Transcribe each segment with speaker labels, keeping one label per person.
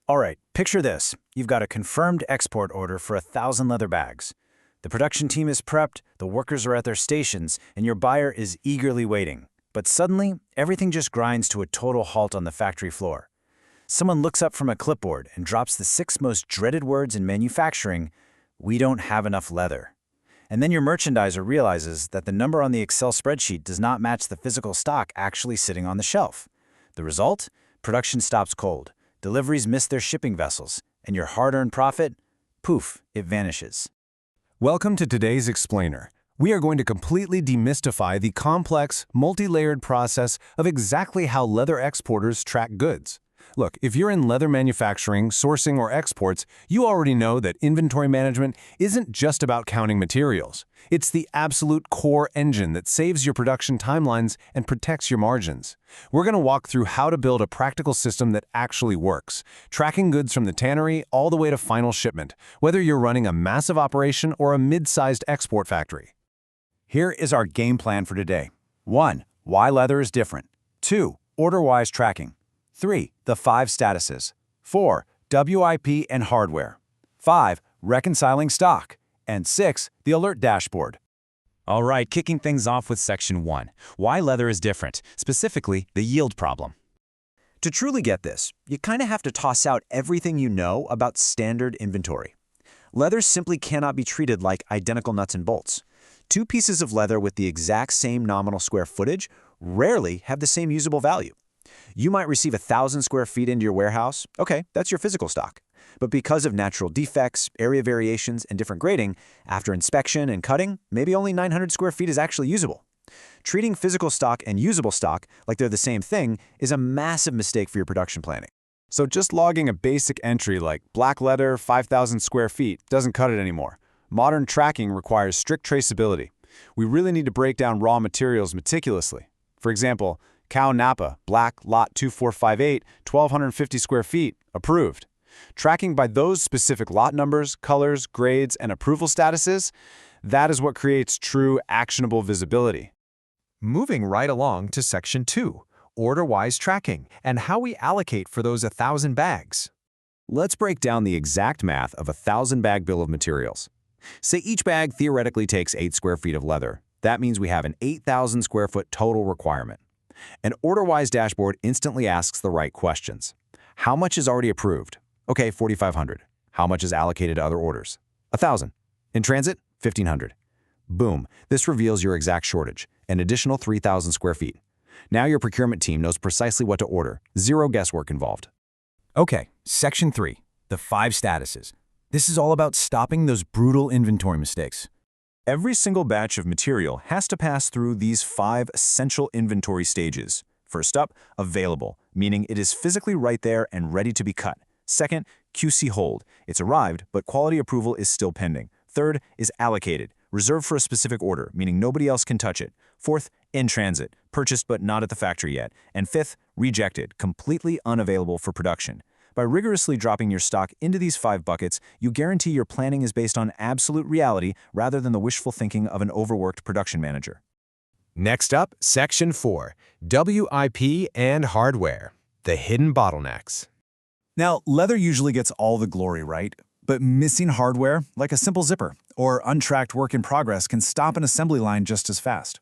Speaker 1: All right, picture this. You've got a confirmed export order for 1,000 leather bags. The production team is prepped, the workers are at their stations, and your buyer is eagerly waiting. But suddenly, everything just grinds to a total halt on the factory floor. Someone looks up from a clipboard and drops the 6 most dreaded words in manufacturing: "We don't have enough leather." And then your merchandiser realizes that the number on the Excel spreadsheet does not match the physical stock actually sitting on the shelf. The result? Production stops cold. Deliveries miss their shipping vessels, and your hard-earned profit, poof, it vanishes.
Speaker 2: Welcome to today's Explainer. We are going to completely demystify the complex, multi-layered process of exactly how leather exporters track goods. Look, if you're in leather manufacturing, sourcing, or exports, you already know that inventory management isn't just about counting materials. It's the absolute core engine that saves your production timelines and protects your margins. We're going to walk through how to build a practical system that actually works, tracking goods from the tannery all the way to final shipment, whether you're running a massive operation or a mid-sized export factory.
Speaker 1: Here is our game plan for today. 1. Why leather is different. 2. Order-wise tracking. 3. The 5 statuses. 4. WIP and hardware. 5. Reconciling stock. And 6. The alert dashboard.
Speaker 3: All right, kicking things off with Section 1. Why leather is different, specifically the yield problem.
Speaker 1: To truly get this, you kind of have to toss out everything you know about standard inventory. Leather simply cannot be treated like identical nuts and bolts. 2 pieces of leather with the exact same nominal square footage rarely have the same usable value. You might receive 1,000 square feet into your warehouse. Okay, that's your physical stock. But because of natural defects, area variations, and different grading, after inspection and cutting, maybe only 900 square feet is actually usable. Treating physical stock and usable stock like they're the same thing is a massive mistake for your production planning.
Speaker 2: So just logging a basic entry like black leather, 5,000 square feet doesn't cut it anymore. Modern tracking requires strict traceability. We really need to break down raw materials meticulously. For example, Cow Napa, black, lot 2458, 1,250 square feet, approved. Tracking by those specific lot numbers, colors, grades, and approval statuses, that is what creates true actionable visibility.
Speaker 4: Moving right along to Section 2, order-wise tracking, and how we allocate for those 1,000 bags.
Speaker 2: Let's break down the exact math of a 1,000-bag bill of materials. Say each bag theoretically takes 8 square feet of leather. That means we have an 8,000 square foot total requirement. An order-wise dashboard instantly asks the right questions. How much is already approved? Okay, 4,500. How much is allocated to other orders? 1,000. In transit? 1,500. Boom, this reveals your exact shortage, an additional 3,000 square feet. Now your procurement team knows precisely what to order, 0 guesswork involved.
Speaker 1: Okay, Section 3, the 5 statuses. This is all about stopping those brutal inventory mistakes.
Speaker 2: Every single batch of material has to pass through these 5 essential inventory stages. First up, available, meaning it is physically right there and ready to be cut. Second, QC hold. It's arrived, but quality approval is still pending. Third is allocated, reserved for a specific order, meaning nobody else can touch it. Fourth, in transit, purchased but not at the factory yet. And fifth, rejected, completely unavailable for production. By rigorously dropping your stock into these 5 buckets, you guarantee your planning is based on absolute reality rather than the wishful thinking of an overworked production manager.
Speaker 4: Next up, Section 4, WIP and hardware, the hidden bottlenecks.
Speaker 1: Now, leather usually gets all the glory, right? But missing hardware, like a simple zipper or untracked work in progress, can stop an assembly line just as fast.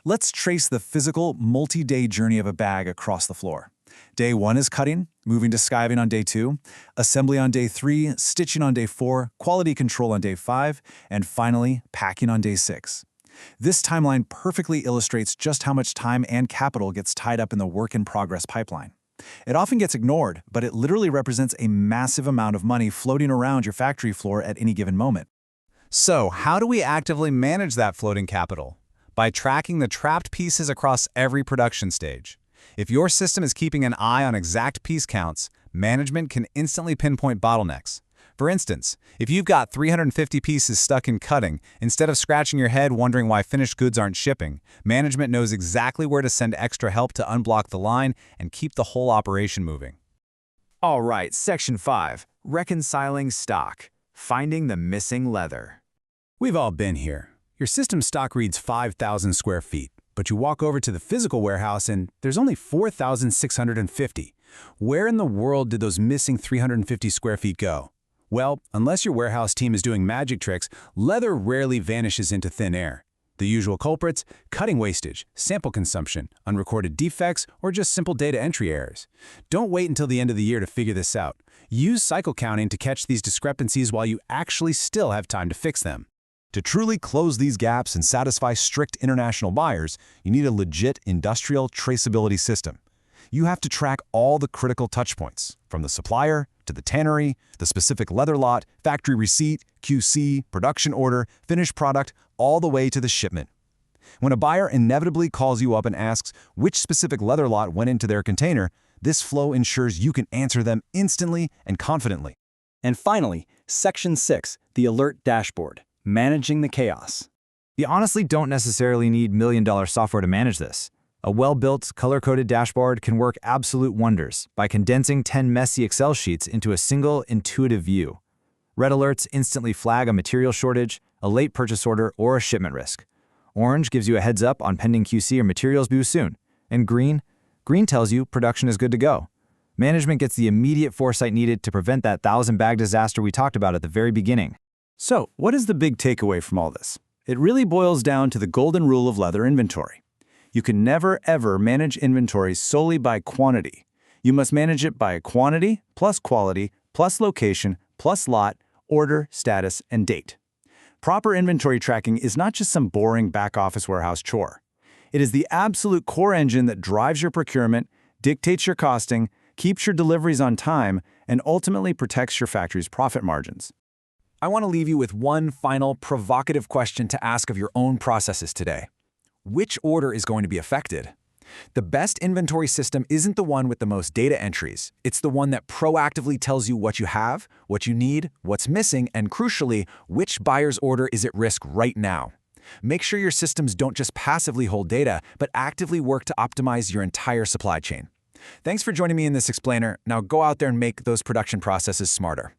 Speaker 1: Let's trace the physical, multi-day journey of a bag across the floor. Day 1 is cutting, moving to skiving on day 2, assembly on day 3, stitching on day 4, quality control on day 5, and finally, packing on day 6. This timeline perfectly illustrates just how much time and capital gets tied up in the work-in-progress pipeline. It often gets ignored, but it literally represents a massive amount of money floating around your factory floor at any given moment.
Speaker 5: So, how do we actively manage that floating capital? By tracking the trapped pieces across every production stage. If your system is keeping an eye on exact piece counts, management can instantly pinpoint bottlenecks. For instance, if you've got 350 pieces stuck in cutting, instead of scratching your head wondering why finished goods aren't shipping, management knows exactly where to send extra help to unblock the line and keep the whole operation moving.
Speaker 3: All right, Section 5, reconciling stock, finding the missing leather.
Speaker 1: We've all been here. Your system stock reads 5,000 square feet, but you walk over to the physical warehouse and there's only 4,650,
Speaker 5: Where in the world did those missing 350 square feet go? Well, unless your warehouse team is doing magic tricks, leather rarely vanishes into thin air. The usual culprits: cutting wastage, sample consumption, unrecorded defects, or just simple data entry errors. Don't wait until the end of the year to figure this out. Use cycle counting to catch these discrepancies while you actually still have time to fix them.
Speaker 2: To truly close these gaps and satisfy strict international buyers, you need a legit industrial traceability system. You have to track all the critical touchpoints, from the supplier to the tannery, the specific leather lot, factory receipt, QC, production order, finished product, all the way to the shipment. When a buyer inevitably calls you up and asks which specific leather lot went into their container, this flow ensures you can answer them instantly and confidently.
Speaker 6: And finally, Section 6, the Alert Dashboard, managing the chaos.
Speaker 3: You honestly don't necessarily need million-dollar software to manage this. A well-built, color-coded dashboard can work absolute wonders by condensing 10 messy Excel sheets into a single, intuitive view. Red alerts instantly flag a material shortage, a late purchase order, or a shipment risk. Orange gives you a heads up on pending QC or materials due soon. And green tells you production is good to go. Management gets the immediate foresight needed to prevent that 1,000-bag disaster we talked about at the very beginning.
Speaker 5: So, what is the big takeaway from all this? It really boils down to the golden rule of leather inventory. You can never, ever manage inventory solely by quantity. You must manage it by quantity plus quality plus location plus lot, order, status, and date. Proper inventory tracking is not just some boring back-office warehouse chore. It is the absolute core engine that drives your procurement, dictates your costing, keeps your deliveries on time, and ultimately protects your factory's profit margins.
Speaker 1: I want to leave you with one final provocative question to ask of your own processes today. Which order is going to be affected? The best inventory system isn't the one with the most data entries. It's the one that proactively tells you what you have, what you need, what's missing, and crucially, which buyer's order is at risk right now. Make sure your systems don't just passively hold data, but actively work to optimize your entire supply chain. Thanks for joining me in this explainer. Now go out there and make those production processes smarter.